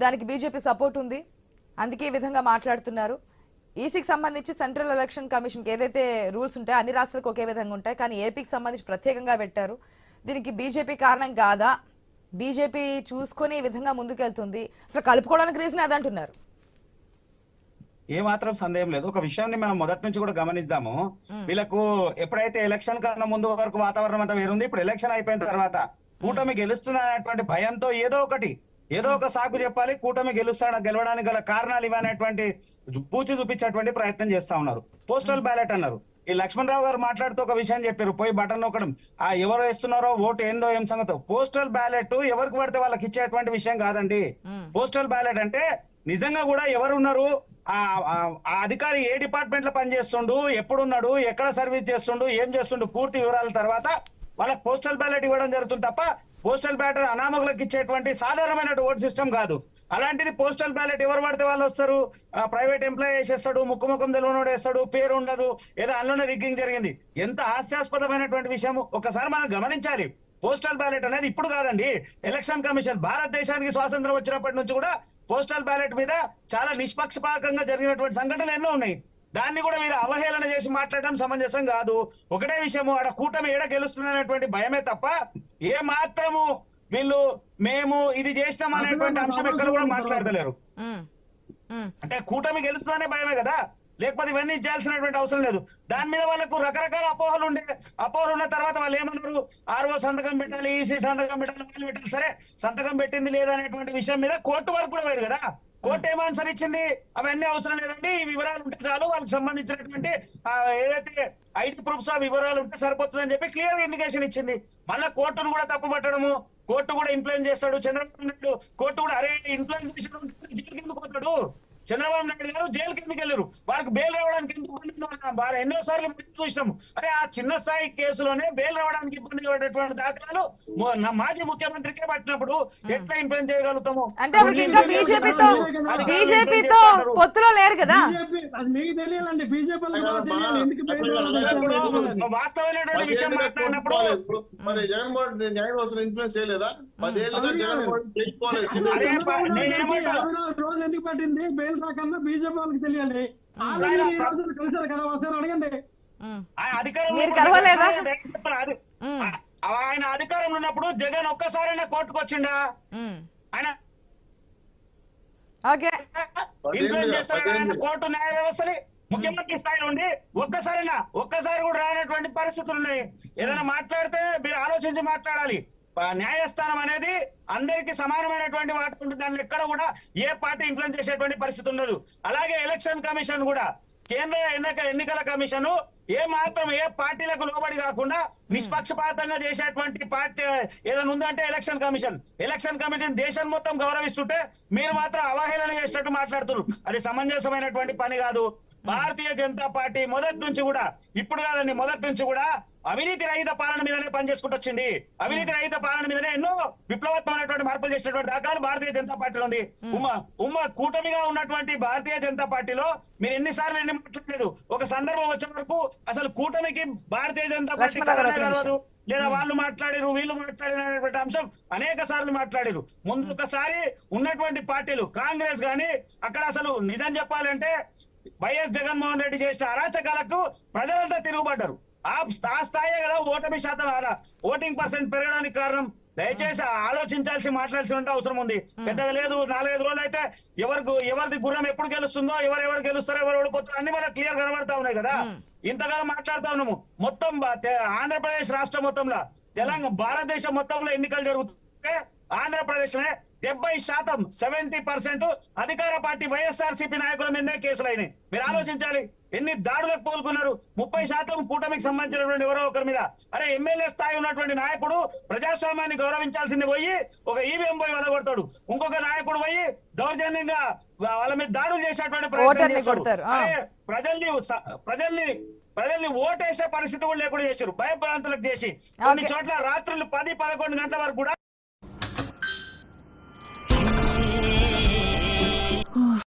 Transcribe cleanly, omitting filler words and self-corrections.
దానికి BJP support ఉంది, అందుకే ఈ విధంగా మాట్లాడుతున్నారు. ఈసీకి సంబంధించి సెంట్రల్ ఎలక్షన్ కమిషన్కి ఏదైతే రూల్స్ ఉంటాయో అన్ని రాష్ట్రాలకు ఒకే విధంగా ఉంటాయి, కానీ ఏపీకి సంబంధించి ప్రత్యేకంగా పెట్టారు. దీనికి బీజేపీ కారణం కాదా? బీజేపీ చూసుకొని ఈ విధంగా ముందుకెళ్తుంది, అసలు కలుపుకోవడానికి రీజన్ అదంటున్నారు. ఏ మాత్రం సందేహం లేదు. ఒక విషయాన్ని మనం మొదటి నుంచి కూడా గమనిద్దాము. వీళ్ళకు ఎప్పుడైతే ఎలక్షన్ కన్నా ముందు వరకు వాతావరణం అంతా వేరుంది, ఇప్పుడు ఎలక్షన్ అయిపోయిన తర్వాత కూటమి గెలుస్తుంది అనేటువంటి భయంతో ఏదో ఒక సాకు చెప్పాలి, కూటమి గెలవడానికి గల కారణాలు ఇవనేటువంటి పూచి చూపించేటువంటి ప్రయత్నం చేస్తా ఉన్నారు. పోస్టల్ బ్యాలెట్ అన్నారు. ఈ లక్ష్మణరావు గారు మాట్లాడుతూ ఒక విషయం చెప్పారు, పోయి బటన్ నొక్కడం, ఎవరు వేస్తున్నారో ఓటు ఏందో ఏం సంగతో. పోస్టల్ బ్యాలెట్ ఎవరికి పడితే వాళ్ళకి ఇచ్చేటువంటి విషయం కాదండి. పోస్టల్ బ్యాలెట్ అంటే నిజంగా కూడా ఎవరున్నారు, ఆ అధికారి ఏ డిపార్ట్మెంట్ లో పనిచేస్తుండు, ఎప్పుడున్నాడు, ఎక్కడ సర్వీస్ చేస్తుండు, ఏం చేస్తుండు, పూర్తి వివరాల తర్వాత వాళ్ళకి పోస్టల్ బ్యాలెట్ ఇవ్వడం జరుగుతుంది తప్ప పోస్టల్ బ్యాలెట్ అనామకులకు ఇచ్చేటువంటి సాధారణమైన ఓట్ సిస్టమ్ కాదు. అలాంటిది పోస్టల్ బ్యాలెట్ ఎవరు పడితే వాళ్ళు వస్తారు, ప్రైవేట్ ఎంప్లాయీ వేసేస్తాడు, ముఖం తెలియనోడు వేస్తాడు, పేరు ఉండదు, ఏదో అందులోనే రిగ్గింగ్ జరిగింది. ఎంత హాస్యాస్పదమైనటువంటి విషయం ఒకసారి మనం గమనించాలి. పోస్టల్ బ్యాలెట్ అనేది ఇప్పుడు కాదండి, ఎలక్షన్ కమిషన్ భారతదేశానికి స్వాతంత్రం వచ్చినప్పటి నుంచి కూడా పోస్టల్ బ్యాలెట్ మీద చాలా నిష్పక్షపాతంగా జరిగినటువంటి సంఘటనలు ఎన్నో ఉన్నాయి. దాన్ని కూడా మీరు అవహేళన చేసి మాట్లాడడం సమంజసం కాదు. ఒకటే విషయము, ఆడ కూటమి ఏడ గెలుస్తుందనేటువంటి భయమే తప్ప ఏ మాత్రము వీళ్ళు మేము ఇది చేసినాం అనేటువంటి అంశం ఎక్కడ కూడా మాట్లాడలేరు. అంటే కూటమి గెలుస్తుందనే భయమే కదా, లేకపోతే ఇవన్నీ చేయాల్సినటువంటి అవసరం లేదు. దాని మీద వాళ్ళకు రకరకాల అపోహలు ఉన్న తర్వాత వాళ్ళు ఏమన్నారు, ఆర్ఓ సంతకం పెట్టాలి, ఈసీ సంతకం పెట్టాలి, వాళ్ళు పెట్టాలి. సరే, సంతకం పెట్టింది లేదనేటువంటి విషయం మీద కోర్టు వరకు కూడా వేరు కదా. కోర్టు ఏం ఆన్సర్ ఇచ్చింది, అవన్నీ అవసరం లేదండి, ఈ వివరాలు ఉంటే చాలు, వాళ్ళకి సంబంధించినటువంటి ఏదైతే ఐడి ప్రూఫ్స్ ఆ వివరాలు ఉంటే సరిపోతుందని చెప్పి క్లియర్ ఇండికేషన్ ఇచ్చింది. మళ్ళా కోర్టును కూడా తప్పు పట్టడము, కోర్టు కూడా ఇన్ఫ్లుయెన్స్ చేస్తాడు చంద్రబాబు నాయుడు. కోర్టు కూడా అరే ఇన్ఫ్లుయెన్స్ చేసిన జైలుకి ఎందుకు పోతాడు, చంద్రబాబు నాయుడు గారు జైలుకి ఎందుకు వెళ్ళారు, వారికి బెయిల్ రావడానికి ఎందుకు ఇబ్బంది, ఎన్నోసార్లు చూసినాము. అరే ఆ చిన్న స్థాయి కేసులోనే బెయిల్ రావడానికి ఇబ్బంది పడేటువంటి దాఖలాలు మాజీ ముఖ్యమంత్రికి పట్టినప్పుడు ఎట్లా ఇన్ఫ్లుయెన్స్ చేయగలుగుతాము? అంటే బీజేపీతో పొత్తులో లేరు కదా. వాస్తవమైనటువంటి విషయం మాట్లాడినప్పుడు మరి జగన్మోహన్ న్యాయవాసులు ఇన్ఫ్లుయెన్స్ చేయలేదా? 10 ఏళ్ళుగా జగన్మోహన్ రోజు ఎందుకు పట్టింది బెయిల్ రాకన్నా బీజేపీ వాళ్ళకి తెలియాలి. కలిసారు కదా, ఒకసారి అడగండి. ఆయన అధికారంలో ఉన్నప్పుడు జగన్ ఒక్కసారైనా కోర్టుకు వచ్చిండా? ఆయన ఇన్ఫ్లుయెన్స్ చేస్తాడు ఆయన కోర్టు న్యాయ వ్యవస్థని. ముఖ్యమంత్రి స్థాయి నుండి ఒక్కసారి కూడా రానటువంటి పరిస్థితులు ఉన్నాయి. ఏదైనా మాట్లాడితే మీరు ఆలోచించి మాట్లాడాలి. న్యాయస్థానం అనేది అందరికి సమానమైనటువంటి వాటి ఉంటుంది, దానిలో ఎక్కడ కూడా ఏ పార్టీ ఇన్ఫ్లుయెన్స్ చేసేటువంటి పరిస్థితి ఉండదు. అలాగే ఎలక్షన్ కమిషన్ కూడా, కేంద్ర ఎన్నికల కమిషన్ ఏ మాత్రం ఏ పార్టీలకు లోబడి కాకుండా నిష్పక్షపాతంగా చేసేటువంటి పార్టీ ఏదైనా ఉందంటే ఎలక్షన్ కమిషన్ దేశం మొత్తం గౌరవిస్తుంటే మీరు మాత్రం అవహేళన చేసినట్టు మాట్లాడుతున్నారు. అది సమంజసమైనటువంటి పని కాదు. భారతీయ జనతా పార్టీ మొదటి నుంచి కూడా, ఇప్పుడు కాదండి, మొదటి నుంచి కూడా అవినీతి రహిత పాలన మీదనే పనిచేసుకుంటూ వచ్చింది. అవినీతి రహిత పాలన మీదనే ఎన్నో విప్లవాత్మకమైనటువంటి మార్పులు చేసినటువంటి దాఖలాలు భారతీయ జనతా పార్టీలో ఉంది. కూటమిగా ఉన్నటువంటి భారతీయ జనతా పార్టీలో మీరు ఎన్నిసార్లు మాట్లాడలేదు. ఒక సందర్భం వచ్చే వరకు అసలు కూటమికి భారతీయ జనతా పార్టీ కలవదు, లేదా వాళ్ళు మాట్లాడారు వీళ్ళు మాట్లాడినటువంటి అంశం అనేక సార్లు మాట్లాడారు. ముందు ఒకసారి ఉన్నటువంటి పార్టీలు కాంగ్రెస్ గాని, అక్కడ అసలు నిజం చెప్పాలంటే వైఎస్ జగన్మోహన్ రెడ్డి చేసిన అరాచకాలకు ప్రజలంతా తిరుగుబడ్డారు. ఆ స్థాయి కదా ఓటమి శాతం, ఓటింగ్ పర్సెంట్ పెరగడానికి కారణం. దయచేసి ఆలోచించాల్సి మాట్లాడాల్సిన అవసరం ఉంది. పెద్దగా లేదు, 4-5 రోజులు అయితే ఎవరిది గుర్రం ఎప్పుడు గెలుస్తుందో, ఎవరు గెలుస్తారో, ఎవరు ఓడిపోతారో అన్ని మనకు క్లియర్ కనబడతా ఉన్నాయి కదా. ఇంతగా మాట్లాడుతా ఉన్నాము. మొత్తం ఆంధ్రప్రదేశ్ రాష్ట్రం మొత్తంలో, తెలంగాణ, భారతదేశం మొత్తంలో ఎన్నికలు జరుగుతుంటే ఆంధ్రప్రదేశ్ 70% 70% అధికార పార్టీ వైఎస్ఆర్సీపీ నాయకుల మీదే కేసులు అయినాయి. మీరు ఆలోచించాలి, ఎన్ని దాడులకు పోల్కొన్నారు. 30% కూటమికి సంబంధించినటువంటి ఎవరో ఒకరి మీద. అరే ఎమ్మెల్యే స్థాయి ఉన్నటువంటి నాయకుడు ప్రజాస్వామ్యాన్ని గౌరవించాల్సింది పోయి ఒక ఈవీఎం పోయి వెళ్ళగొడతాడు, ఇంకొక నాయకుడు పోయి దౌర్జన్యంగా వాళ్ళ మీద దాడులు చేసేటువంటి ప్రజల్ని ఓటేసే పరిస్థితి కూడా లేకుండా చేశారు. భయభ్రాంతులకు చేసి కొన్ని చోట్ల రాత్రులు 10-11 గంటల వరకు కూడా